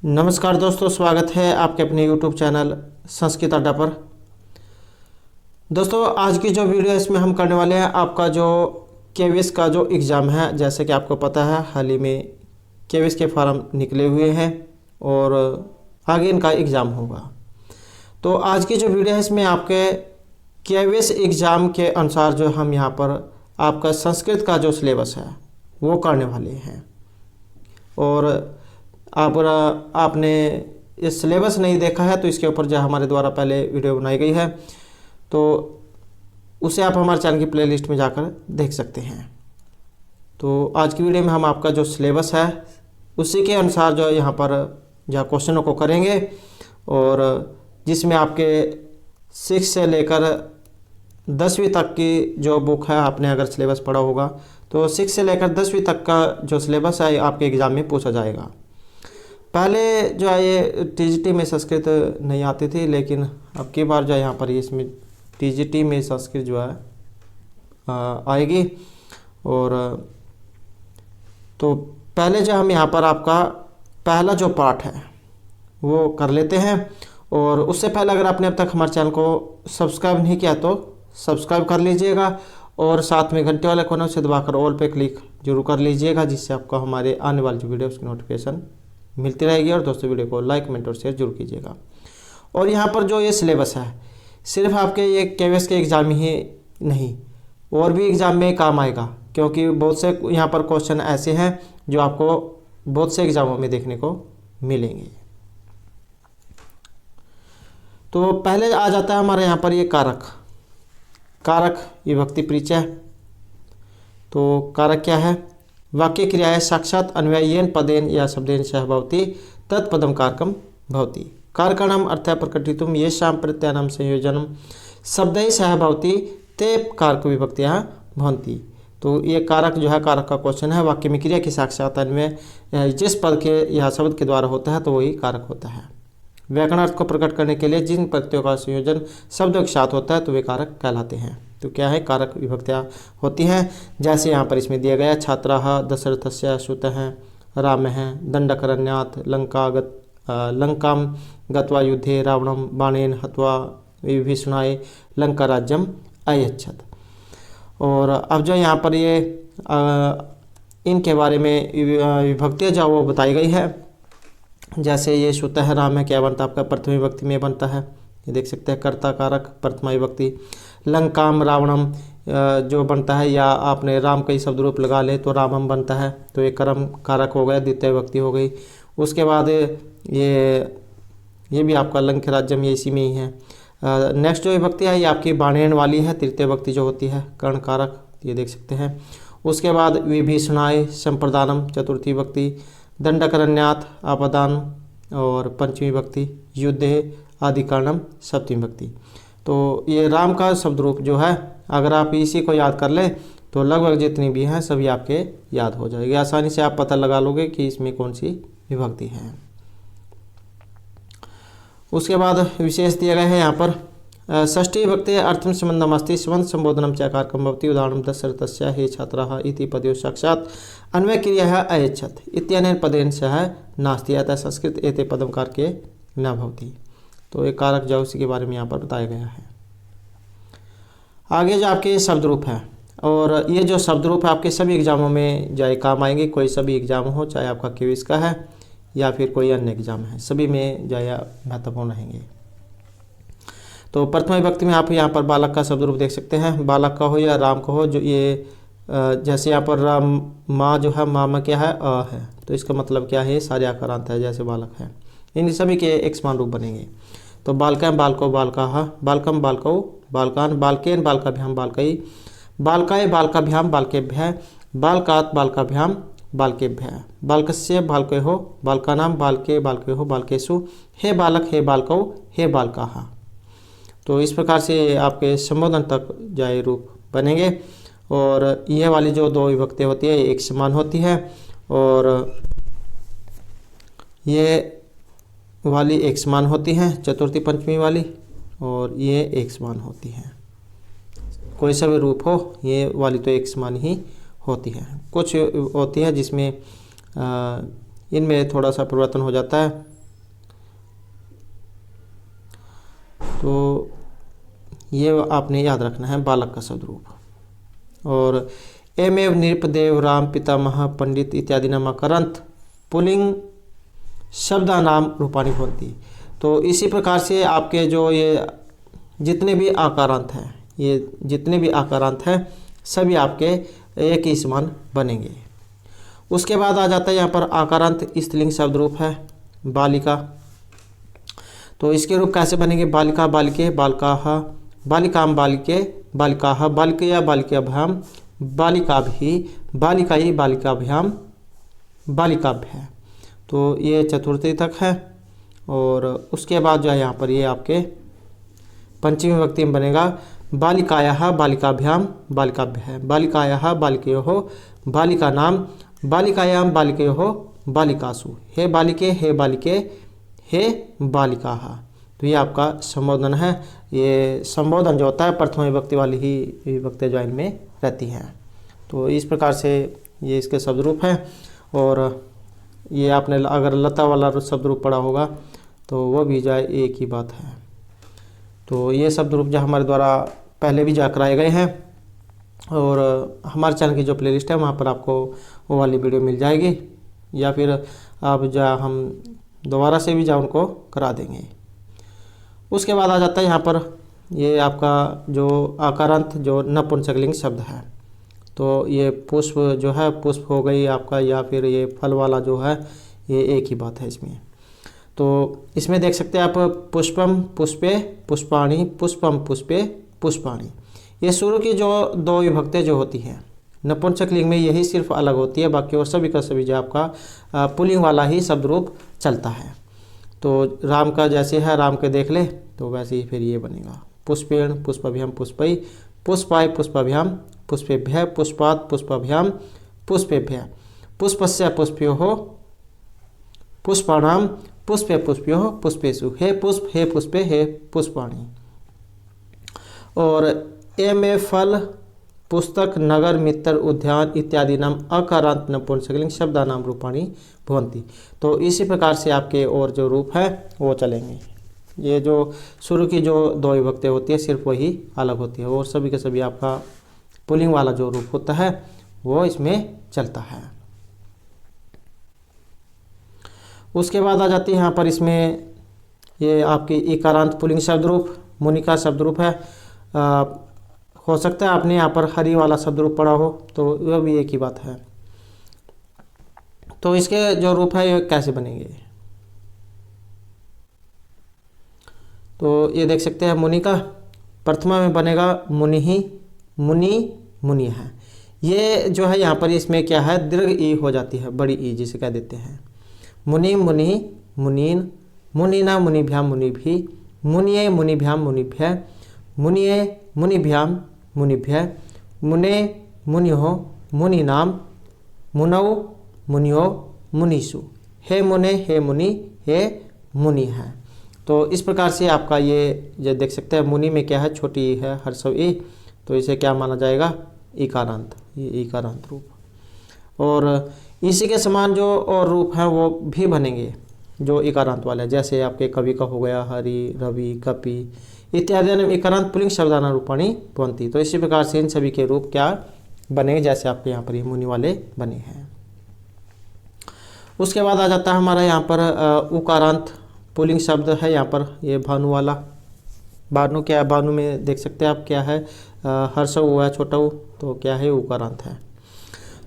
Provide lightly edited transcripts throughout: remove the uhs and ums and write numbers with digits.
नमस्कार दोस्तों, स्वागत है आपके अपने YouTube चैनल संस्कृत अड्डा पर। दोस्तों, आज की जो वीडियो है इसमें हम करने वाले हैं आपका जो केवीएस का जो एग्ज़ाम है। जैसे कि आपको पता है हाल ही में केवीएस के फॉर्म निकले हुए हैं और आगे इनका एग्ज़ाम होगा। तो आज की जो वीडियो है इसमें आपके केवीएस एग्ज़ाम के अनुसार जो हम यहाँ पर आपका संस्कृत का जो सिलेबस है वो करने वाले हैं। और आपने ये सिलेबस नहीं देखा है तो इसके ऊपर जो हमारे द्वारा पहले वीडियो बनाई गई है तो उसे आप हमारे चैनल की प्लेलिस्ट में जाकर देख सकते हैं। तो आज की वीडियो में हम आपका जो सिलेबस है उसी के अनुसार जो यहाँ पर जो क्वेश्चनों को करेंगे और जिसमें आपके 6 से लेकर 10वीं तक की जो बुक है, आपने अगर सिलेबस पढ़ा होगा तो 6 से लेकर 10वीं तक का जो सिलेबस है आपके एग्ज़ाम में पूछा जाएगा। पहले जो है ये टीजीटी में संस्कृत नहीं आती थी, लेकिन अब की बार जो है यहाँ पर इसमें टीजीटी में संस्कृत जो है आएगी। और तो पहले जो हम यहाँ पर आपका पहला जो पार्ट है वो कर लेते हैं। और उससे पहले अगर आपने अब तक हमारे चैनल को सब्सक्राइब नहीं किया तो सब्सक्राइब कर लीजिएगा और साथ में घंटे वाले कोने से दबाकर ऑल पे क्लिक जरूर कर लीजिएगा, जिससे आपको हमारे आने वाली जो वीडियो उसकी नोटिफिकेशन मिलती रहेगी। और दोस्तों, वीडियो को लाइक, कमेंट और शेयर जरूर कीजिएगा। और यहाँ पर जो ये सिलेबस है सिर्फ आपके ये केवीएस के एग्ज़ाम ही नहीं, और भी एग्ज़ाम में काम आएगा, क्योंकि बहुत से यहाँ पर क्वेश्चन ऐसे हैं जो आपको बहुत से एग्ज़ामों में देखने को मिलेंगे। तो पहले आ जाता है हमारे यहाँ पर ये कारक विभक्ति परिचय। तो कारक क्या है? वाक्य क्रियाएं साक्षात अन्वयेन पदेन या शब्देन सह भवति तत्पदम कारकम भवति। कारकाणाम अर्थः प्रकटितुम येषां प्रत्ययानां संयोजनम शब्दैः सह भवति ते कारक विभक्तियां भवन्ति। तो ये कारक जो है, कारक का क्वेश्चन है। वाक्य में क्रिया की साक्षात अन्वय जिस पद के या शब्द के द्वारा होता है तो वही कारक होता है। व्याकरण अर्थ को प्रकट करने के लिए जिन प्रत्ययों का संयोजन शब्दों के साथ होता है तो वे कारक कहलाते हैं। तो क्या है? कारक विभक्तियाँ होती हैं। जैसे यहाँ पर इसमें दिया गया छात्राः दशरथस्य सुतः रामः दंडकारण्यात् लंकां गत्वा युद्धे रावणं बाणेन हत्वा विभीषणाय लंका राज्यम अयच्छत्। और अब जो यहाँ पर ये इनके बारे में विभक्तियाँ जो वो बताई गई है। जैसे ये सुतः राम है, क्या बनता है आपका? प्रथम विभक्ति में बनता है, ये देख सकते हैं, कर्ता कारक प्रथमा विभक्ति। लंकाम रावणम जो बनता है, या आपने राम का ही शब्द रूप लगा ले तो रामम बनता है, तो ये कर्म कारक हो गया, द्वितीय विभक्ति हो गई। उसके बाद ये भी आपका लंक राज्यम, ये इसी में ही है। नेक्स्ट जो विभक्ति है ये आपकी बाणेन वाली है, तृतीय विभक्ति जो होती है, कर्ण कारक, ये देख सकते हैं। उसके बाद विभीषणाय संप्रदानम चतुर्थी विभक्ति, दंडकारण्यात् आपदान और पंचमी विभक्ति, युद्धे आदि कारणम सप्तमी विभक्ति। तो ये राम का शब्द रूप जो है, अगर आप इसी को याद कर ले तो लगभग जितनी भी हैं सभी आपके याद हो जाएगी। आसानी से आप पता लगा लोगे कि इसमें कौन सी विभक्ति है। उसके बाद विशेष दिए गए हैं यहाँ पर षष्ठी विभक्ति अर्थम संबंधमस्ति संबंध संबोधनम च कारकम भवति। उदाहरणं दशरथस्य हे छात्राः इति पदयोः साक्षात् अन्वय क्रियाः अयच्छत् इत्यनेन पदेन सह नास्ति, अतः संस्कृत एते पदम कारके न भवति। तो एक कारक जो उसी के बारे में यहाँ पर बताया गया है। आगे जो आपके शब्द रूप है, और ये जो शब्द रूप है आपके सभी एग्जामों में जो काम आएंगे। कोई सभी एग्जाम हो, चाहे आपका केवीएस का है या फिर कोई अन्य एग्जाम है, सभी में जो महत्वपूर्ण रहेंगे। तो प्रथम विभक्ति में आप यहाँ पर बालक का शब्द रूप देख सकते हैं। बालक का हो या राम का हो, जो ये जैसे यहाँ पर राम माँ जो है, माँ में क्या है? अ है, तो इसका मतलब क्या है? सारे आकारांत है, जैसे बालक है। इन सभी के एक समान रूप बनेंगे। तो बालकं बालको बालकाः, बालकं बालकौ बालकान्, बालकेन बालकाभ्यां बालकै, बालकाय बालकाभ्यां बालकेभ्यः, बालकात् बालकाभ्यां बालकेभ्यः, बालकस्य बालकयोः, बालकानां बालके बालकयोः बालकेषु, हे बालक हे बालकौ हे बालकाः। तो इस प्रकार से आपके संबोधन तक जाए रूप बनेंगे। और ये वाली जो दो विभक्ति होती है एक समान होती है, और ये वाली एक समान होती हैं, चतुर्थी पंचमी वाली, और ये एक समान होती हैं। कोई सा भी रूप हो, ये वाली तो एक समान ही होती है। कुछ होती है जिसमें इनमें थोड़ा सा परिवर्तन हो जाता है। तो ये आपने याद रखना है बालक का शब्द रूप। और एमेव नृपदेव राम पितामह पंडित इत्यादि नामकरंत पुल्लिंग शब्दानाम रूपाणि भवन्ति। तो इसी प्रकार से आपके जो ये जितने भी आकारांत हैं, ये जितने भी आकारांत हैं सभी आपके एक ही समान बनेंगे। उसके बाद आ जाता है यहाँ पर आकारांत स्त्रीलिंग शब्द रूप है बालिका। तो इसके रूप कैसे बनेंगे? बालिका बालिके बालिकाः बालिकाम बालिके बालिकाः बालिकया बालिकाभ्याम बालिकाभि बालिकायै बालिकाभ्याम बालिकाभ्य। तो ये चतुर्थी तक है। और उसके बाद जो है यहाँ पर ये आपके पंचमी विभक्ति में बनेगा बालिकायाः बालिकाभ्याम बालिकाभ्य बालिकायाः बालिकयोः बालिकानां बालिकायां बालिकयोः बालिकासु हे बालिके हे बालिके हे बालिकाः। तो ये आपका संबोधन है। ये संबोधन जो होता है प्रथम विभक्ति वाली ही विभक्ति जो इनमें रहती हैं। तो इस प्रकार से ये इसके शब्द रूप हैं। और ये आपने अगर लता वाला शब्द रूप पढ़ा होगा तो वो भी जो है एक ही बात है। तो ये शब्द रूप जो हमारे द्वारा पहले भी जा कराए गए हैं और हमारे चैनल की जो प्लेलिस्ट है वहाँ पर आपको वो वाली वीडियो मिल जाएगी, या फिर आप जा हम दोबारा से भी जा उनको करा देंगे। उसके बाद आ जाता है यहाँ पर ये आपका जो आकारांत जो नपुंसकलिंग शब्द है। तो ये पुष्प जो है पुष्प हो गई आपका, या फिर ये फल वाला जो है ये एक ही बात है इसमें। तो इसमें देख सकते हैं आप पुष्पम पुष्पे पुष्पाणि पुष्पम पुष्पे पुष्पाणि। ये शुरू की जो दो विभक्तियाँ जो होती हैं नपुंसकलिंग में यही सिर्फ अलग होती है, बाकी और सभी का सभी जो आपका पुल्लिंग वाला ही शब्द रूप चलता है। तो राम का जैसे है राम के देख ले तो वैसे ही फिर ये बनेगा पुष्पेण पुष्पाभ्याम पुष्पै पुष्पाय पुष्पाभ्याम पुष्पेभ्यः पुष्पात् पुष्पाभ्याम पुष्पेभ्यः पुष्पस्य पुष्पयोः पुष्पाणां पुष्पे पुष्पयोः पुष्पेषु हे पुष्प हे पुष्पे हे पुष्पाणि। और ए में फल पुस्तक नगर मित्र उद्यान इत्यादि नाम अकारांत नपुंसकलिंग शब्दानाम रूपाणि भवन्ति। तो इसी प्रकार से आपके और जो रूप है वो चलेंगे। ये जो शुरू की जो दो विभक्ति होती है सिर्फ वही अलग होती है, और सभी के सभी आपका पुल्लिंग वाला जो रूप होता है वो इसमें चलता है। उसके बाद आ जाती है यहाँ पर इसमें ये आपकी इकारांत पुल्लिंग शब्द रूप मुनिका शब्द रूप है। हो सकता है आपने यहाँ पर हरि वाला शब्द रूप पढ़ा हो, तो वह भी एक ही बात है। तो इसके जो रूप है ये कैसे बनेंगे? तो ये देख सकते हैं मुनिका प्रथमा में बनेगा मुनि मुनि मुनि है। ये जो है यहाँ पर इसमें क्या है दीर्घ ई हो जाती है, बड़ी ई जिसे कह देते हैं। मुनि मुनि मुनीन मुनिना मुनिभ्याम मुनिभि मुनिये मुनिभ्याम मुनिभ्य मुनिये मुनिभ्याम मुनिभ्य मुने मुनिहो मुनिनाम मुनौ मुनियो मुनिषु हे मुने हे मुनि हे मुनि है। तो इस प्रकार से आपका ये जो देख सकते हैं मुनि में क्या है छोटी ई है हर्षव ई, तो इसे क्या माना जाएगा इकारांत, ये इकारांत रूप। और इसी के समान जो और रूप हैं वो भी बनेंगे जो इकारांत वाले, जैसे आपके कवि का हो गया हरि रवि कपि इत्यादि इकारांत पुल्लिंग शब्दानां रूपाणि भवन्ति। तो इसी प्रकार से इन सभी के रूप क्या बने जैसे आपके यहाँ पर ये मुनि वाले बने हैं। उसके बाद आ जाता है हमारा यहाँ पर उकारांत पुल्लिंग शब्द है यहाँ पर ये भानु वाला। भानु क्या है? भानु में देख सकते हैं आप क्या है हर्षव हुआ है छोटा ऊ, तो क्या है उकारांत है।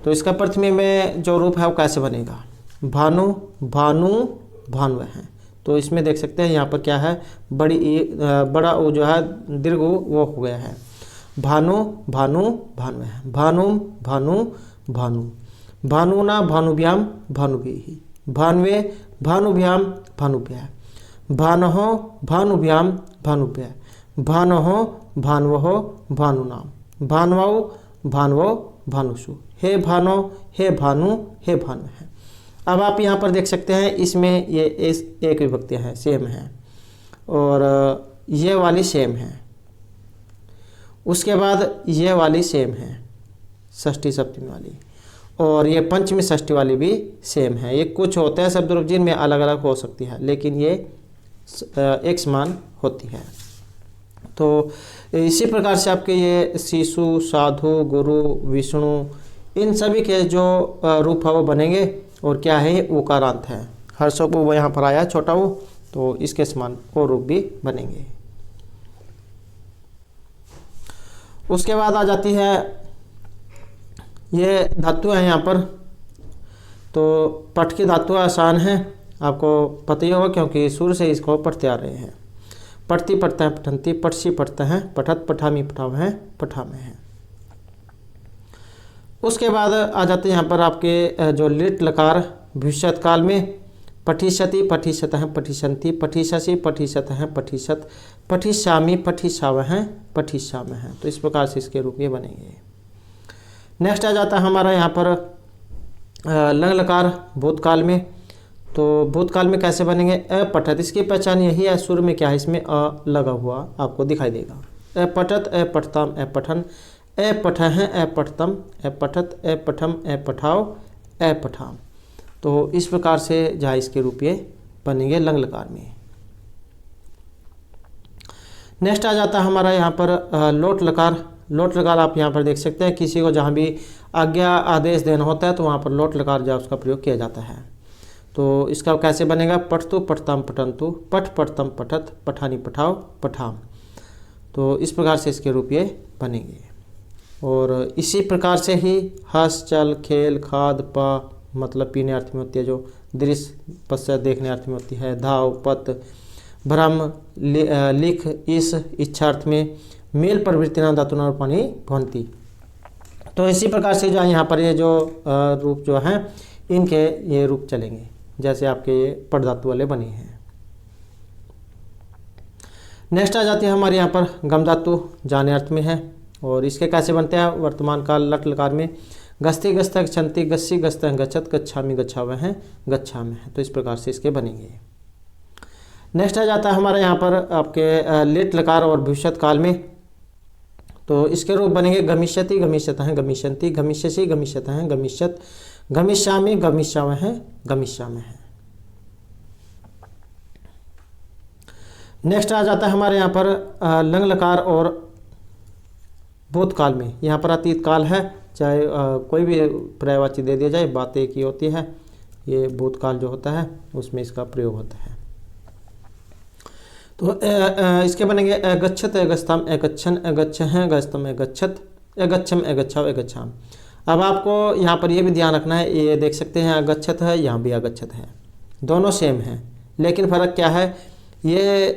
तो इसका प्रथम में जो रूप है वो कैसे बनेगा? भानु भानु भानु है। तो इसमें देख सकते हैं यहाँ पर क्या है बड़ी बड़ा वो जो है दीर्घ वो हो गया है। भानु भानु भानु है भानु भानु भानु भानुना भानुभ्याम भानुभिः भान्वे भानुभ्याम भानुभ्यः भानहो भानुभ्याम भानुभ्यः भानहो भान्वहो भानुनाम भान्वौ भान्वो भानुषु हे भानो हे भानु हे भानु है। अब आप यहाँ पर देख सकते हैं इसमें ये एक विभक्तियाँ हैं सेम है और ये वाली सेम है, उसके बाद ये वाली सेम है षष्ठी सप्तमी वाली, और ये पंचमी षष्ठी वाली भी सेम है। ये कुछ होते हैं शब्द रूप जिनमें अलग अलग हो सकती है लेकिन ये एक समान होती है। तो इसी प्रकार से आपके ये शिशु, साधु, गुरु, विष्णु, इन सभी के जो रूप है वो बनेंगे। और क्या है, ये उकारांत है। हर्षों को वो यहाँ पर आया छोटा वो, तो इसके समान वो रूप भी बनेंगे। उसके बाद आ जाती है ये धातु है यहाँ पर। तो पठ की धातु आसान है, आपको पता ही होगा क्योंकि शुरू से इसको पढ़ते आ रहे हैं। पढ़ती पढ़ते हैं पठंती, पढ़सी पढ़ते हैं पठत, पठामी पठाव हैं पठा में है। उसके बाद आ जाते हैं यहाँ पर आपके जो लिट लकार भविष्यत काल में पठिष्यति, पठिष्यत हैं पठिष्यन्ति, पठिष्यसि, पठिष्यत हैं पठिष्यत, पठिष्यामि, पठिष्याव हैं पठिष्याम हैं। तो इस प्रकार से इसके रूप ये बनेंगे। नेक्स्ट आ जाता है हमारा यहाँ पर लंग लकार भूतकाल में। तो भूतकाल में कैसे बनेंगे, अपठत। इसकी पहचान यही है, शुरू में क्या है, इसमें अ लगा हुआ आपको दिखाई देगा। अपठत, अपठताम, अपठन, अपठः, अपठतम, अपठत, अपठम, अपठाव, अपठाम। तो इस प्रकार से जहाँ इसके रूप ये बनेंगे लंग लकार में। नेक्स्ट आ जाता है हमारा यहाँ पर लोट लकार। लोट लकार आप यहाँ पर देख सकते हैं, किसी को जहाँ भी आज्ञा आदेश देना होता है तो वहाँ पर लोट लकार जो उसका प्रयोग किया जाता है। तो इसका कैसे बनेगा, पठतु, पठताम, पठन्तु, पठ, पठतम, पठत, पठानी, पठाव, पठाम। तो इस प्रकार से इसके रूप ये बनेंगे। और इसी प्रकार से ही हस, चल, खेल, खाद, पा मतलब पीने अर्थ में होती है, जो दृश्य पश्चात देखने अर्थ में होती है, धाव, पत, भ्रम, लिख, इस इच्छार्थ में, मेल प्रवृत्तिना धातुना और पानी भवंती। तो इसी प्रकार से जो यहाँ पर ये जो रूप जो हैं इनके ये रूप चलेंगे, जैसे आपके ये पट धातु वाले बने हैं। नेक्स्ट आ जाती है हमारे यहाँ पर गम धातु, जाने अर्थ में है। और इसके कैसे बनते हैं, वर्तमान काल लट लकार में गस्ती, गस्त, गच्छन्ति, गस्सी, गस्त, गच्छत, गच्छामि, गच्छावह हैं गच्छामि हैं। तो इस प्रकार से इसके बनेंगे। नेक्स्ट आ जाता है हमारे यहाँ पर आपके लिट लकार और भविष्यत काल में। तो इसके रूप बनेंगे गमिष्यति, गमिष्यत हैं गमिष्यन्ति, गमिष्यसि, गमिष्यत हैं गमिष्यत, गमिष्यामि, गमिष्यावह हैं गमिष्यामि हैं। नेक्स्ट आ जाता है हमारे यहाँ पर लंग लकार और भूतकाल में। यहाँ पर अतीत काल है, चाहे कोई भी पर्यायवाची दे दिया जाए, बात एक ही होती है। ये भूतकाल जो होता है उसमें इसका प्रयोग होता है। तो इसके बनेंगे अगच्छत, अगस्ताम, अगच्छन, अगच्छः, अगस्तम, अगच्छत, अगच्छम, अगच्छाव, अगच्छाम। अब आपको यहाँ पर ये भी ध्यान रखना है, ये देख सकते हैं अगच्छत है, यहाँ भी अगच्छत है, दोनों सेम हैं, लेकिन फ़र्क क्या है, ये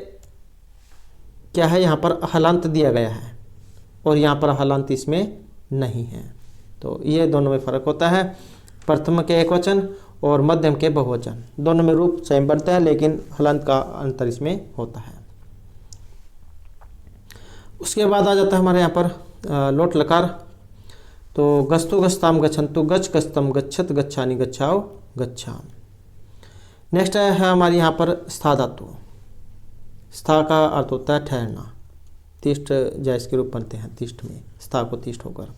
क्या है, यहाँ पर हलांत दिया गया है और यहाँ पर हलांत इसमें नहीं है। तो ये दोनों में फ़र्क होता है, प्रथम के एक वचन और मध्यम के बहुवचन, दोनों में रूप सेम बनता है लेकिन हलांत का अंतर इसमें होता है। उसके बाद आ जाता है हमारे यहाँ पर लोट लकार। तो गस्तु, गस्ताम, गच्छन्तु, गच्छ, गस्तम, गच्छत, गच्छानि, गच्छाव, गच्छाम। नेक्स्ट है हमारे यहाँ पर स्था धातु। स्था का अर्थ होता है ठहरना, तिष्ठ जैसे के रूप बनते हैं, तिष्ठ में स्था को तिष्ठ होकर।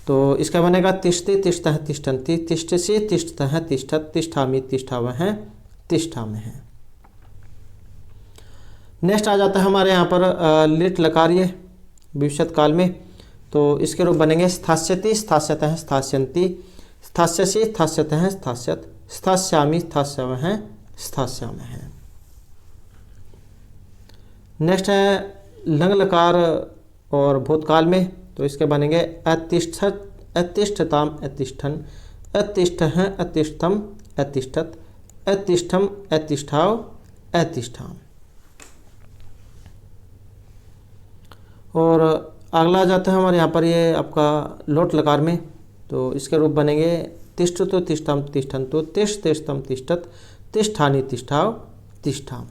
तो इसका बनेगा तिष्ठति, तिष्ठतः, तिष्ठन्ति, तिष्ठसि, तिष्ठतः, तिष्ठत, तिष्ठामि, तिष्ठावह हैं तिष्ठामि हैं। नेक्स्ट आ जाता है हमारे यहाँ पर लिट लकार्य भविष्यत काल में। तो इसके रूप बनेंगे स्थास्यति, स्थास्यतः, स्थास्यन्ति, स्थास्यसि, स्थास्यतः, स्थास्यत, स्थास्यामि, स्थास्यावः हैं स्थास्यामः हैं। नेक्स्ट है लंग लकार और भूतकाल में। तो इसके बनेंगे अतिष्ठत, अतिष्ठताम, अतिष्ठन, अतिष्ठः, अतिष्ठम, अतिष्ठत, अतिष्ठम, अतिष्ठाव, अतिष्ठाम। और अगला जाता है हमारे यहाँ पर ये आपका लोट लकार में। तो इसके रूप बनेंगे तिष्ठतु, तिष्ठम, तिष्ठन्तु, तिष्ठ, तिष्ठतम, तिष्ठत, तिष्ठानि, तिष्ठाव, तिष्ठाम।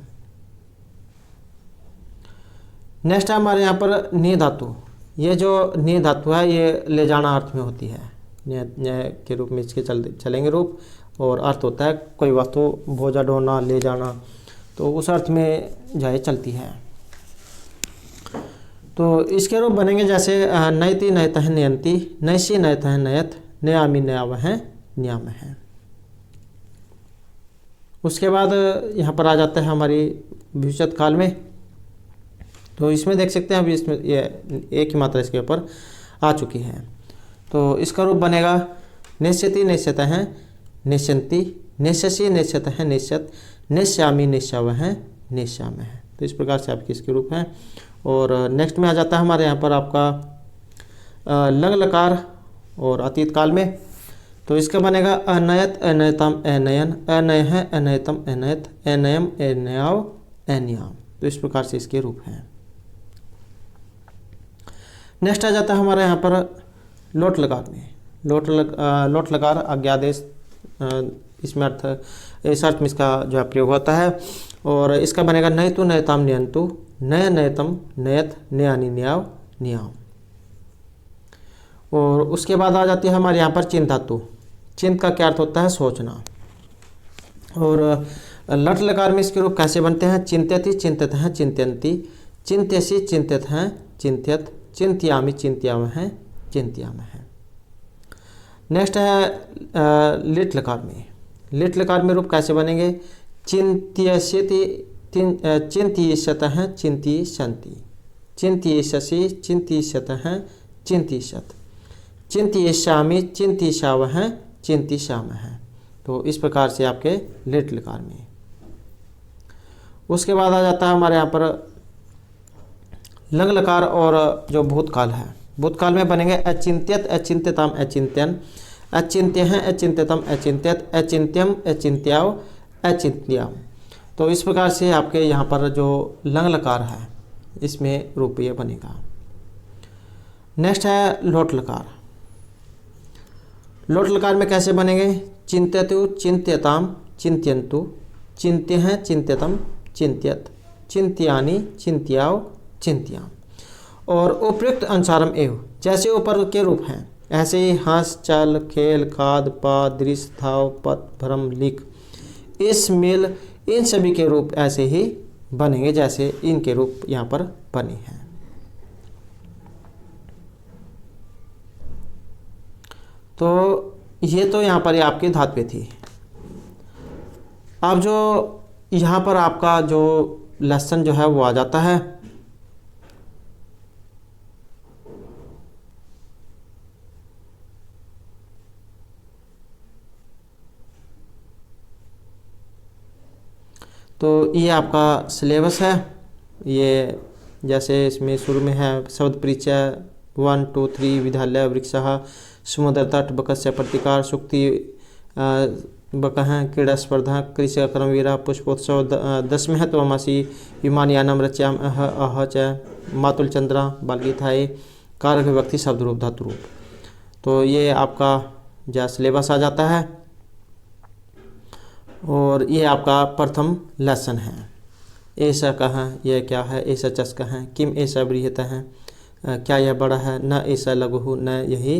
नेक्स्ट है हमारे यहाँ पर नि धातु। ये जो नि धातु है ये ले जाना अर्थ में होती है, न्याय के रूप में इसके चलेंगे रूप, और अर्थ होता है कोई वस्तु बोझा ढोना, ले जाना, तो उस अर्थ में जाए चलती है। तो इसके रूप बनेंगे जैसे नयति, नयतः, नयन्ति, नयसि, नयतः, नयत, नयामि, नयावह न्याम है। उसके बाद यहाँ पर आ जाता है हमारी भविष्यत काल में। तो इसमें देख सकते हैं अभी इसमें ये एक ही मात्रा इसके ऊपर आ चुकी है। तो इसका रूप बनेगा निश्यति निश्यत है निश्यंती, निश्यसी निश्यत है निश्यत, निश्यामी निश्याव है निश्याम है। तो इस प्रकार से आपके इसके रूप हैं। और नेक्स्ट में आ जाता है हमारे यहाँ पर आपका लंग लकार और अतीत काल में। तो इसका बनेगा अनयत अनयतम अनयन, अनय है अनयतम अनयत, अनयम अनयाव अनयाम। तो इस प्रकार से इसके रूप हैं। नेक्स्ट आ जाता है हमारे यहाँ पर लोट लकार में। लोट लकार अज्ञादेश, इसमें इस अर्थ में इसका जो है प्रयोग होता है। और इसका बनेगा नयतु नयताम नयंतु, नय नयतम नयत, नयानि न्याव न्याम। और उसके बाद आ जाती है हमारे यहाँ पर चिंत धातु। चिंत का क्या अर्थ होता है? सोचना। और लट लकार में इसके रूप कैसे बनते हैं? चिंत्यति चिंतित हैं चिंत्यंती, चिंत्यसी चिंतित हैं चिंत्यत, चिंत्यामि चिंत्याम हैं चिंत्याम है। नेक्स्ट है लिट लकार में। लिट लकार में रूप कैसे बनेंगे? चिंत्यस्यति चिंतीशत हैं चिंतीशंति, चिंतीशसि चिंतीशत हैं चिंतीशत, चिंतीशामि चिंतीशाव हैं चिंतीशाम है। तो इस प्रकार से आपके लिट लकार में। उसके बाद आ जाता है हमारे यहाँ पर लंग लकार और जो भूतकाल है। भूतकाल में बनेंगे अचिंत्यत अचिंत्यतम अचिंत्यन, अचिंत्य हैं अचिंत्यतम अचिंत्यत, अचिंत्यम अचिंत्याव अचिंत्याम। तो इस प्रकार से आपके यहाँ पर जो लंग लकार है इसमें रूप ये बनेगा। नेक्स्ट है लोट लकार। लोट लकार में कैसे बनेंगे? चिंत्यतु चिंत्यताम चिंत्यंतु, चिंत्य हैं चिंत्यतम चिंत्यत, चिंत्यानि चिंत्याव चिंत्याम। और उपयुक्त अनुसारम एव, जैसे ऊपर के रूप हैं ऐसे ही हंस चल खेल खाद पाद दृश्य थाव पथ भ्रम लिख, इस मिल, इन सभी के रूप ऐसे ही बनेंगे जैसे इनके रूप यहाँ पर बने हैं। तो ये तो यहाँ पर आपकी धातु थी। अब जो यहाँ पर आपका जो लेसन जो है वो आ जाता है। तो ये आपका सिलेबस है। ये जैसे इसमें शुरू में है शब्द परिचय 1 2 3, विद्यालय वृक्षः, समुद्र तट, बकस्य प्रतिकार, सुक्ति बकह, क्रीड़ा स्पर्धा, कृषि क्रमवीरा, पुष्पोत्सव 10 में है तो अमासी, विमानयानम रच्याम अह च, मातुल चंद्रा, बालगीताए, कारक विभक्ति शब्द रूप धातु रूप। तो ये आपका जो सिलेबस आ जाता है। और ये आपका प्रथम लेसन है। ऐसा कहाँ, यह क्या है, ऐसा चस्का है, किम ऐसा बृहत है, क्या यह बड़ा है, न ऐसा लघु, न यही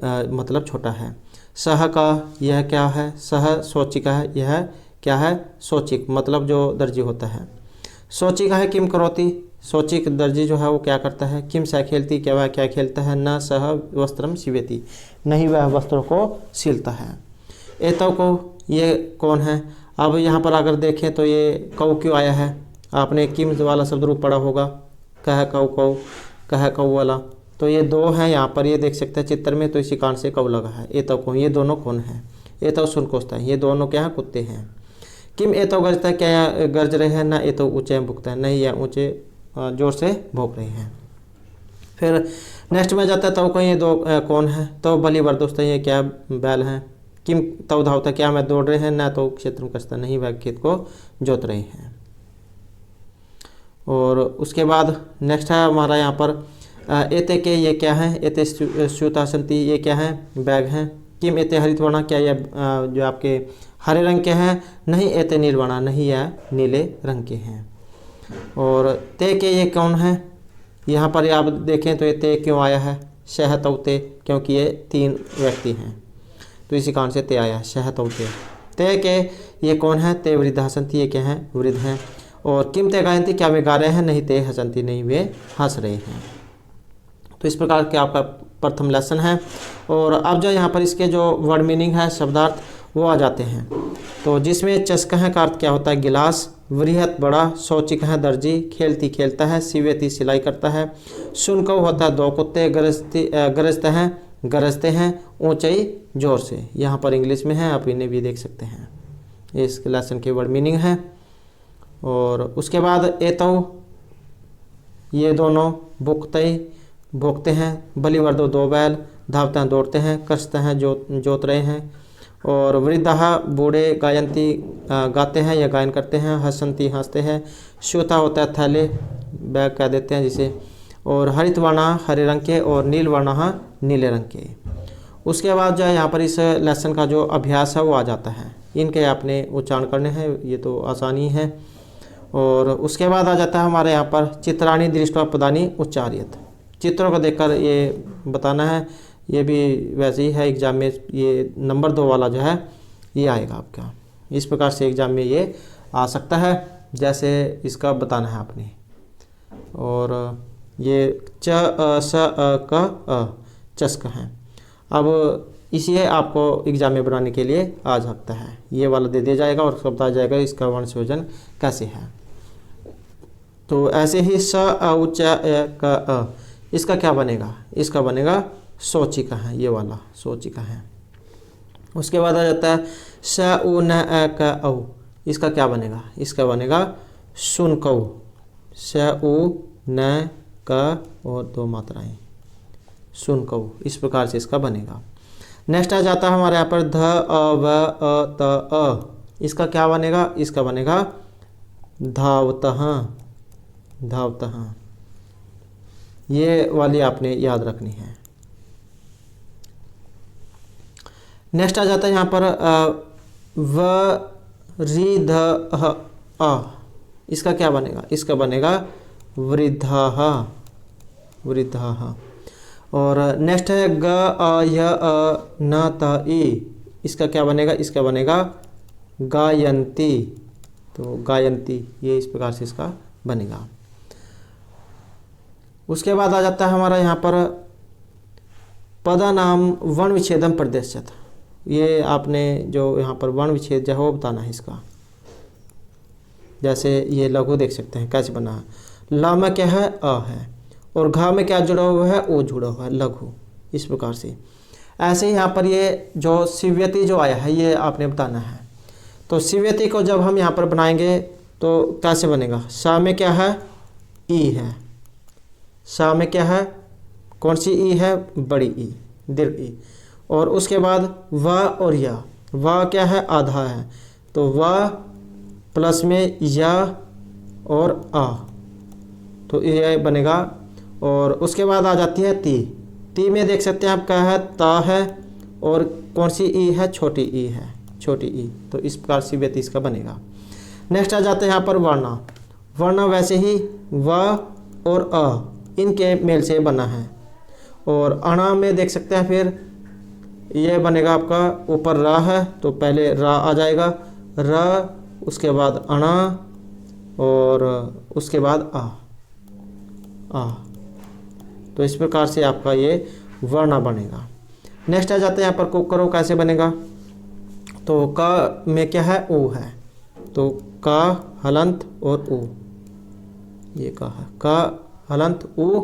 मतलब छोटा है। सह का यह क्या है, सह सोचिका है, यह क्या है, सोचिक मतलब जो दर्जी होता है। सोचिका है किम करोती, सोचिक दर्जी जो है वो क्या करता है। किम सा खेलती, क्या वह क्या खेलता है। न सह वस्त्रम सिवेती, नहीं वह वस्त्रों को सिलता है। एतव को, ये कौन है। अब यहाँ पर अगर देखें तो ये कौ क्यों आया है, आपने किम वाला शब्द रूप पढ़ा होगा, कह कौ कौ, कह कौ वाला। तो ये दो हैं यहाँ पर, ये देख सकते हैं चित्र में, तो इसी कारण से कौ लगा है। एतव कौन, ये दोनों कौन है। एतव सुनकोस्ता है, ये दोनों क्या है, कुत्ते हैं। किम एतव गरजता है, क्या गरज रहे हैं। ना एतव ऊँचे भुगता है, नहीं यह ऊँचे जोर से भोंक रहे हैं। फिर नेक्स्ट में जाता है तव कहीं, ये दो कौन है। तो बलि बरदोस्त है, ये क्या बैल हैं। किम तव धावता, क्या मैं दौड़ रहे हैं। ना तो क्षेत्र में कसता, नहीं वह खेत को जोत रहे हैं। और उसके बाद नेक्स्ट है हमारा यहाँ पर एते के, ये क्या है। एते स्यूतासंती, ये क्या है, बैग हैं। किम एते हरित वर्णा, क्या यह जो आपके हरे रंग के हैं। नहीं एते नीलवर्णा, नहीं यह नीले रंग के हैं। और ते के, ये कौन है। यहाँ पर आप देखें तो ये ते क्यों आया है, शह तवते, क्योंकि ये 3 व्यक्ति हैं तो इसी कारण से ते आया, शह तवते। ते के ये कौन है, ते वृद्धासंती, ये क्या है, वृद्ध हैं। और किम ते गायंती, क्या वे गा रहे हैं। नहीं ते हसंती, नहीं वे हंस रहे हैं। तो इस प्रकार के आपका प्रथम लेसन है। और अब जो यहाँ पर इसके जो वर्ड मीनिंग है, शब्दार्थ, वो आ जाते हैं। तो जिसमें चस्कह का अर्थ क्या होता है, गिलास, वृहत बड़ा, शौचिक है दर्जी, खेलती खेलता है, सिवेती सिलाई करता है, सुनकव होता है दो कुत्ते, गरजते हैं ऊंचाई जोर से। यहाँ पर इंग्लिश में है, आप इन्हें भी देख सकते हैं। इस लेसन की वर्ड मीनिंग है। और उसके बाद एतव, ये दोनों भोगते हैं, बलिवर्दो दो बैल, धावते हैं दौड़ते हैं, कसते हैं जोत रहे हैं। और वृद्धा बूढ़े, गायंती गाते हैं या गायन करते हैं, हसंती हंसते हैं, श्वेता होता है थैले, बैग कह देते हैं जिसे। और हरित वर्णा हरे रंग के, और नील वर्णा नीले रंग के। उसके बाद जो है यहाँ पर इस लेसन का जो अभ्यास है वो आ जाता है। इनके आपने उच्चारण करने हैं, ये तो आसानी है। और उसके बाद आ जाता है हमारे यहाँ पर चित्राणी दृष्ट्वा पदानि उच्चार्यत। चित्रों को देखकर ये बताना है। ये भी वैसे ही है, एग्जाम में ये नंबर 2 वाला जो है ये आएगा आपका। इस प्रकार से एग्जाम में ये आ सकता है, जैसे इसका बताना है आपने। और ये च स क चस्क है। अब इसे आपको एग्जाम में बनाने के लिए आ सकता है, ये वाला दे दिया जाएगा और बताया जाएगा इसका वर्ण संयोजन कैसे है। तो ऐसे ही स उ च क इसका क्या बनेगा? इसका बनेगा सोचिका है, ये वाला सोचिका है। उसके बाद आ जाता है स उ न क औ, इसका क्या बनेगा? इसका बनेगा सुनकौ। स उ न क और 2 मात्राएं, सुनकौ। इस प्रकार से इसका बनेगा। नेक्स्ट आ जाता है हमारे यहाँ पर ध अ व अ त अ, इसका क्या बनेगा? इसका बनेगा धावतः, धावतः। ये वाली आपने याद रखनी है। नेक्स्ट आ जाता है यहाँ पर व रि ध अ, इसका क्या बनेगा? इसका बनेगा वृद्धः, वृद्धः। और नेक्स्ट है ग अ य अ न त ई, इसका क्या बनेगा? इसका बनेगा गायंती। तो गायंती, ये इस प्रकार से इसका बनेगा। उसके बाद आ जाता है हमारा यहाँ पर पदा नाम वर्ण विच्छेदम प्रदेशत। ये आपने जो यहाँ पर वर्ण विच्छेद जो है वो बताना है इसका। जैसे ये लघु देख सकते हैं कैसे बना है। ल में क्या है? अ है, और घ में क्या जुड़ा हुआ है? ओ जुड़ा हुआ है, लघु। इस प्रकार से ऐसे ही यहाँ पर ये जो सिव्यति जो आया है ये आपने बताना है। तो सिव्यति को जब हम यहाँ पर बनाएंगे तो कैसे बनेगा? सा में क्या है? ई है। सा में क्या है? कौन सी ई है? बड़ी ई, दीर्घ ई। और उसके बाद व और या, व क्या है? आधा है, तो व प्लस में या और आ, तो ये बनेगा। और उसके बाद आ जाती है ती। ती में देख सकते हैं आप क्या है? ता है, और कौन सी ई है? छोटी ई है, छोटी ई। तो इस प्रकार से व्यक्ति इसका बनेगा। नेक्स्ट आ जाते हैं यहाँ पर वर्णा। वर्णा वैसे ही व और अ इनके मेल से बना है। और अणा में देख सकते हैं फिर ये बनेगा आपका, ऊपर रा है तो पहले रा आ जाएगा, र, उसके बाद अणा, और उसके बाद आ। तो इस प्रकार से आपका ये वर्णा बनेगा। नेक्स्ट आ जाते हैं यहाँ पर कुकरो कैसे बनेगा। तो क में क्या है? ऊ है, तो क हलंत और ऊ, ये का है, क हलंत ऊ,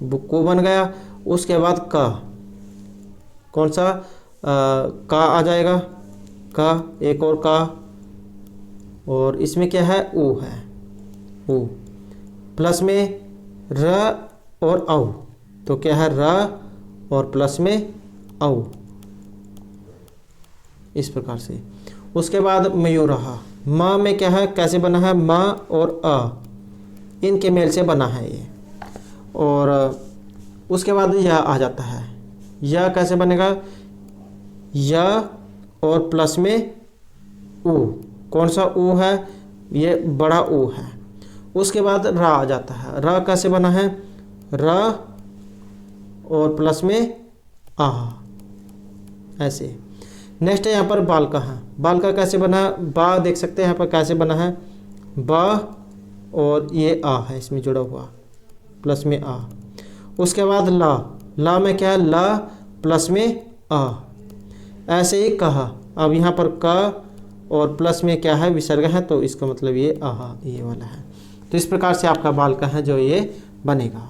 को बन गया। उसके बाद क, कौन सा? का आ जाएगा, का, एक और का, और इसमें क्या है? ऊ है, ऊ। प्लस में र और औ, तो क्या है? र और प्लस में औ, इस प्रकार से। उसके बाद मयूरहा, म में क्या है? कैसे बना है? म और अ इनके मेल से बना है ये। और उसके बाद यह आ जाता है। यह कैसे बनेगा? यह और प्लस में ऊ, कौन सा ऊ है? ये बड़ा ऊ है। उसके बाद रा आ जाता है। रा कैसे बना है? र और प्लस में आ, ऐसे। नेक्स्ट है यहाँ पर बाल का है। बाल का कैसे बना है? बा देख सकते हैं यहाँ पर कैसे बना है? बा और ये आ है इसमें जुड़ा हुआ, प्लस में आ। उसके बाद ला, ला में क्या है? ला प्लस में आ, ऐसे ही कहा। अब यहाँ पर क और प्लस में क्या है, विसर्ग है, तो इसका मतलब ये आहा, ये वाला है। तो इस प्रकार से आपका बालका है जो ये बनेगा।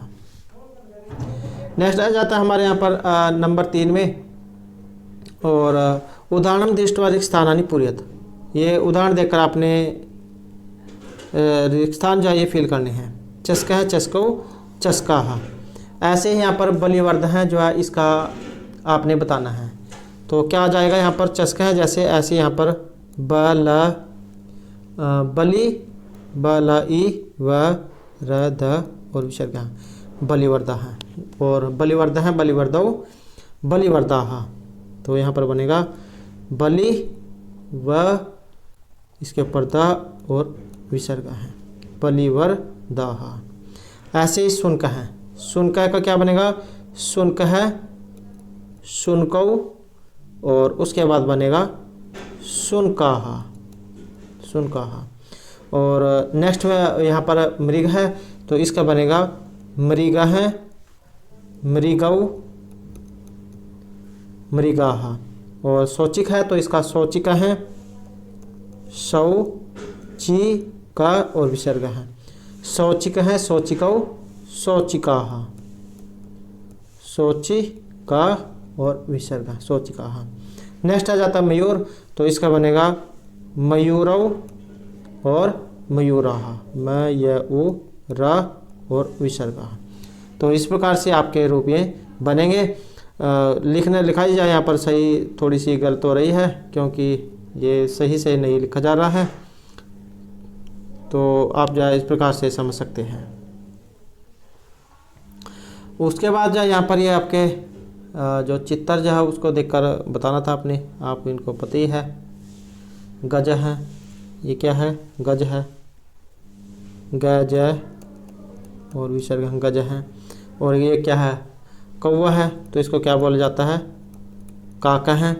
नेक्स्ट आ जाता है हमारे यहाँ पर नंबर 3 में, और उदाहरण दृष्टवा रिक्त स्थानानि पूर्यत। ये उदाहरण देकर आपने रिक्त स्थान जो है ये फिल करने हैं। चस्का है, चस्को, चस्का है। ऐसे ही यहाँ पर बलिवर्ध है जो है इसका आपने बताना है। तो क्या आ जाएगा यहाँ पर, चस्का है जैसे, ऐसे यहाँ पर बलि, बलई, व, र, ध और विसर्ग है, बलिवर्धा है। और बलिवर्ध है, बलिवर्धौ, बलिवर्धा। तो यहाँ पर बनेगा बलि व इसके ऊपर द और विसर्ग है, बलिवर्धा। ऐसे ही सुनक है, सुनक का क्या बनेगा, सुनक है, सुनकौ, और उसके बाद बनेगा सुनकाहा, सुनकाहा। और नेक्स्ट में यहाँ पर मृग है, तो इसका बनेगा मृगा है, मृगौ, मृगाहा। और शौचिक है तो इसका शौचिका है, शौची का और विसर्ग है, शौचिक है, शौचिकौ, शौचिकाहा, शौचिका और विसर्ग है, शौचिकाहा। नेक्स्ट आ जाता है मयूर, तो इसका बनेगा मयूरौ और मयूराहा, मयूरा और विसर्ग। तो इस प्रकार से आपके रूप ये बनेंगे। लिखाई जाए यहाँ पर सही थोड़ी सी गलत हो रही है, क्योंकि ये सही से नहीं लिखा जा रहा है। तो आप जो है इस प्रकार से समझ सकते हैं। उसके बाद जो यहाँ पर ये आपके जो चित्तर जो है उसको देखकर बताना था आपने, आप इनको पता ही है। गज है, ये क्या है, गज है, गज और विसर्ग गज है। और ये क्या है, कौवा है, तो इसको क्या बोला जाता है, काका है।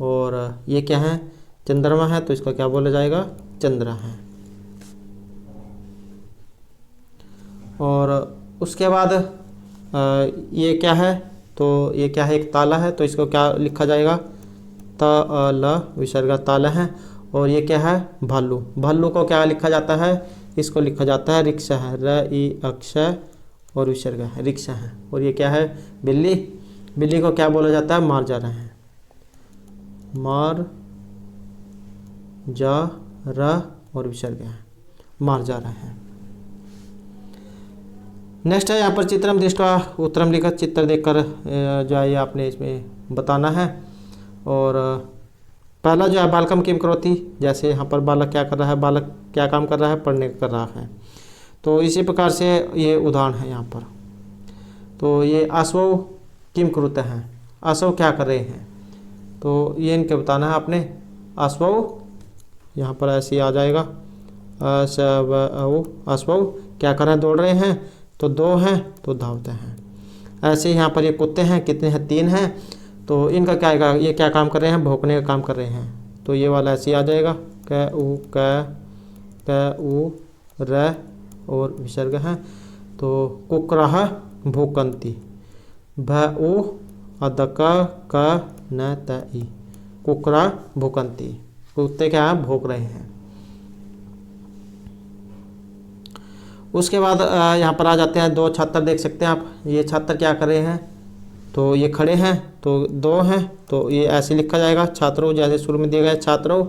और ये क्या है, चंद्रमा है, तो इसको क्या बोला जाएगा, चंद्रा है। और उसके बाद ये क्या है, तो ये क्या है, एक ताला है, तो इसको क्या लिखा जाएगा, ताला, विसर्ग ताला है। और ये क्या है, भालू, भालू को क्या लिखा जाता है, इसको लिखा जाता है रिक्शा है, र ई अक्षय और विसर्ग है, रिक्शा है। और ये क्या है, बिल्ली, बिल्ली को क्या बोला जाता है, मार जा रहा है, मार जा रहा और विसर्ग है, मार जा रहा है। नेक्स्ट है यहाँ पर चित्रम दृष्ट्वा उत्तरम लिखत, चित्र देखकर जो है आपने इसमें बताना है। और पहला जो है बालकम किम करोति, जैसे यहाँ पर बालक क्या कर रहा है, बालक क्या काम कर रहा है, पढ़ने कर रहा है। तो इसी प्रकार से ये उदाहरण है यहाँ पर। तो ये आसवौ किम करुत हैं, आसव क्या कर रहे हैं, तो ये इनके बताना है आपने। आसवौ यहाँ पर ऐसे आ जाएगा, आसवौ क्या कर रहे हैं, दौड़ रहे हैं, तो दो हैं तो धावते हैं। ऐसे ही यहाँ पर ये कुत्ते हैं, कितने हैं, 3 हैं, तो इनका क्या आएगा, ये क्या काम कर रहे हैं, भौंकने का काम कर रहे हैं। तो ये वाला ऐसे आ जाएगा, क उ र और विसर्ग है। तो कुकराह भूकंती, भ उ अदक क न त ई, कुकरा भूकंती, कुत्ते क्या है, भौंक रहे हैं। उसके बाद यहाँ पर आ जाते हैं 2 छात्र, देख सकते हैं आप, ये छात्र क्या कर रहे हैं, तो ये खड़े हैं, तो 2 हैं, तो ये ऐसे लिखा जाएगा, छात्रों, जैसे शुरू में दिया गया छात्रों।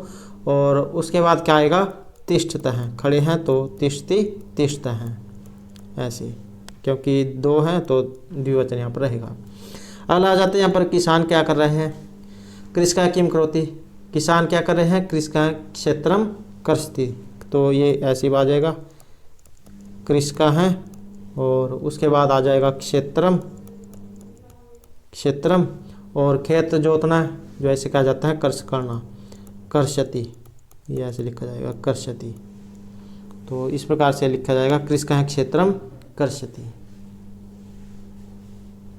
और उसके बाद क्या आएगा, तिष्ठत हैं, खड़े हैं तो तिष्ठति, तिष्ठ हैं, ऐसे, क्योंकि 2 हैं तो द्विवचन यहाँ पर रहेगा। अगला आ जाते हैं यहाँ पर किसान क्या कर रहे हैं, कृषका किम करोति, किसान क्या कर रहे हैं, कृषका क्षेत्रम कर्षति, तो ये ऐसे आ जाएगा, कृषका है। और उसके बाद आ जाएगा क्षेत्रम, क्षेत्रम, और खेत जोतना जो ऐसे कहा जाता है, कर्ष करना, कर्षति, ये ऐसे लिखा जाएगा, कर्षति। तो इस प्रकार से लिखा जाएगा, कृषका है क्षेत्रम कर्षति।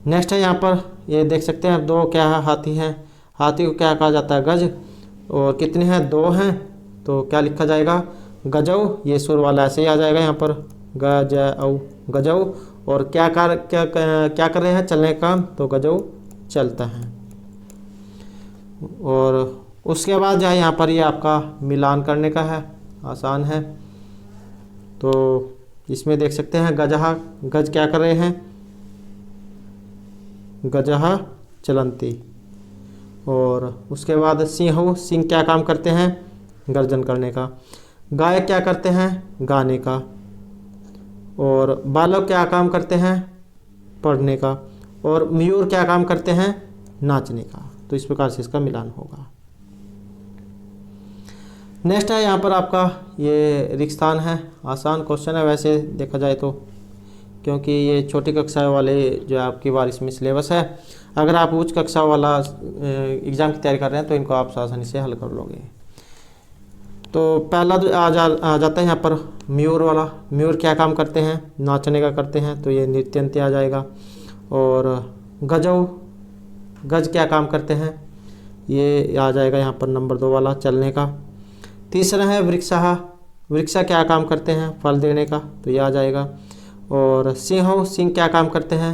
नेक्स्ट है यहाँ पर, ये देख सकते हैं 2 क्या है, हाथी है, हाथी को क्या कहा जाता है, गज। और कितने हैं, 2 हैं, तो क्या लिखा जाएगा, गजौ, ये सुर वाला ऐसे ही आ जाएगा यहाँ पर, गजौ, गजौ। और क्या कर रहे हैं, चलने का काम, तो गजौ चलता है। और उसके बाद जो है यहाँ पर ये आपका मिलान करने का है, आसान है। तो इसमें देख सकते हैं गजहा, गज क्या कर रहे हैं, गजहा चलंती। और उसके बाद सिंह, सिंह क्या काम करते हैं, गर्जन करने का। गायक क्या करते हैं, गाने का। और बालक क्या काम करते हैं, पढ़ने का। और मयूर क्या काम करते हैं, नाचने का। तो इस प्रकार से इसका मिलान होगा। नेक्स्ट है यहाँ पर आपका ये रिक्स्थान है, आसान क्वेश्चन है वैसे देखा जाए तो, क्योंकि ये छोटी कक्षा वाले जो आपकी बार इसमें सिलेबस है। अगर आप उच्च कक्षा वाला एग्ज़ाम की तैयारी कर रहे हैं तो इनको आप आसानी से हल कर लोगे। तो पहला तो आ जाता है यहाँ पर मयूर वाला। मयूर क्या काम करते हैं, नाचने का करते हैं, तो ये नृत्यंती आ जाएगा। और गजऊ, गज क्या काम करते हैं, ये आ जाएगा यहाँ पर नंबर 2 वाला, चलने का। तीसरा है वृक्षः, वृक्षा क्या काम करते हैं, फल देने का, तो ये आ जाएगा। और सिंह, सिंह क्या काम करते हैं,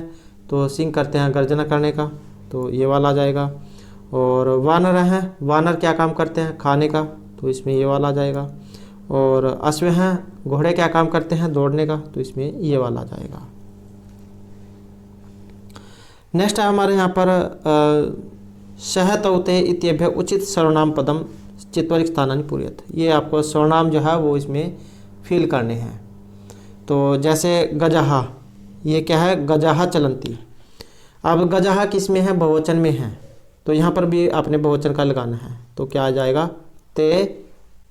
तो सिंह करते हैं गर्जना करने का, तो ये वाला आ जाएगा। और वानर हैं, वानर क्या काम करते हैं, खाने का, तो इसमें ये वाला आ जाएगा। और अश्व हैं, घोड़े क्या काम करते हैं, दौड़ने का, तो इसमें ये वाला आ जाएगा। नेक्स्ट है हमारे यहाँ पर सहतौते इत्यभ्य उचित सर्वनाम पदम चित्वरिक स्थानानि पूर्यत। ये आपको सर्वनाम जो है वो इसमें फिल करने हैं। तो जैसे गजहा, ये क्या है, गजहा चलंती। अब गजहा किस में है, बहुवचन में है, तो यहाँ पर भी आपने बहुवचन का लगाना है। तो क्या आ जाएगा, ते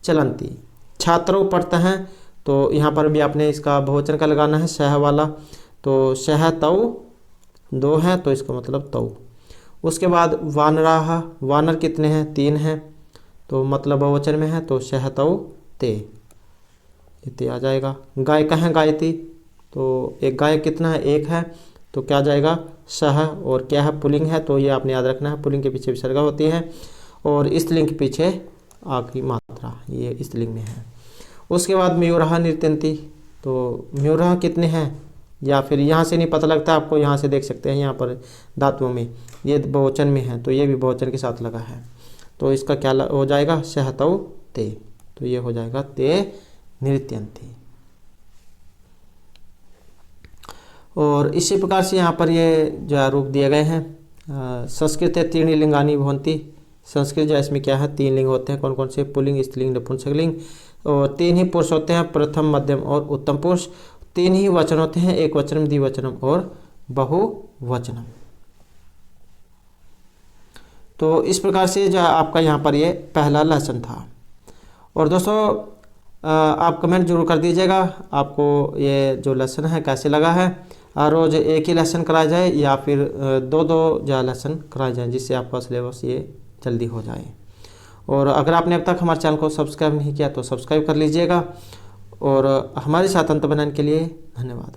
चलंती। छात्रों पढ़ते हैं, तो यहाँ पर भी आपने इसका बहुवचन का लगाना है, सह वाला। तो सह तऊ 2 हैं, तो इसका मतलब तऊ। उसके बाद वानराह, वानर कितने हैं, 3 हैं, तो मतलब बहुवचन में है, तो सह तऊ ते, इतने आ जाएगा। गायिका है गायती, तो एक गायक कितना है, 1 है, तो क्या आ जाएगा, सह। और क्या है, पुल्लिंग है, तो ये आपने याद रखना है, पुल्लिंग के पीछे विसर्गा होती है। और स्त्रीलिंग के पीछे आखिरी मात्रा, ये स्त्रीलिंग में है। उसके बाद मयूरः नृत्यन्ति, तो मयूरः कितने हैं, या फिर यहाँ से नहीं पता लगता आपको, यहाँ से देख सकते हैं, यहाँ पर धातुओं में ये बहुवचन में है, तो ये भी बहुवचन के साथ लगा है। तो इसका क्या हो जाएगा, सहतौ ते, तो ये हो जाएगा ते नृत्यन्ति। और इसी प्रकार से यहाँ पर ये जो रूप दिए गए हैं, संस्कृत त्रीणि लिंगानि भवन्ति। संस्कृत जो इसमें क्या है, 3 लिंग होते हैं, कौन कौन से, पुल्लिंग, स्त्रीलिंग, नपुंसकलिंग। और 3 ही पुरुष होते हैं, प्रथम, मध्यम और उत्तम पुरुष। 3 ही वचन होते हैं, एक वचनम, द्विवचनम और बहुवचनम। तो इस प्रकार से जो आपका यहाँ पर ये पहला लेसन था। और दोस्तों आप कमेंट जरूर कर दीजिएगा आपको ये जो लेसन है कैसे लगा है। रोज़ एक ही लेसन कराया जाए या फिर 2-2 जो लेसन कराए जाए, जिससे आपका सिलेबस ये जल्दी हो जाए। और अगर आपने अब तक हमारे चैनल को सब्सक्राइब नहीं किया तो सब्सक्राइब कर लीजिएगा। और हमारे साथ अंत बनाने के लिए धन्यवाद।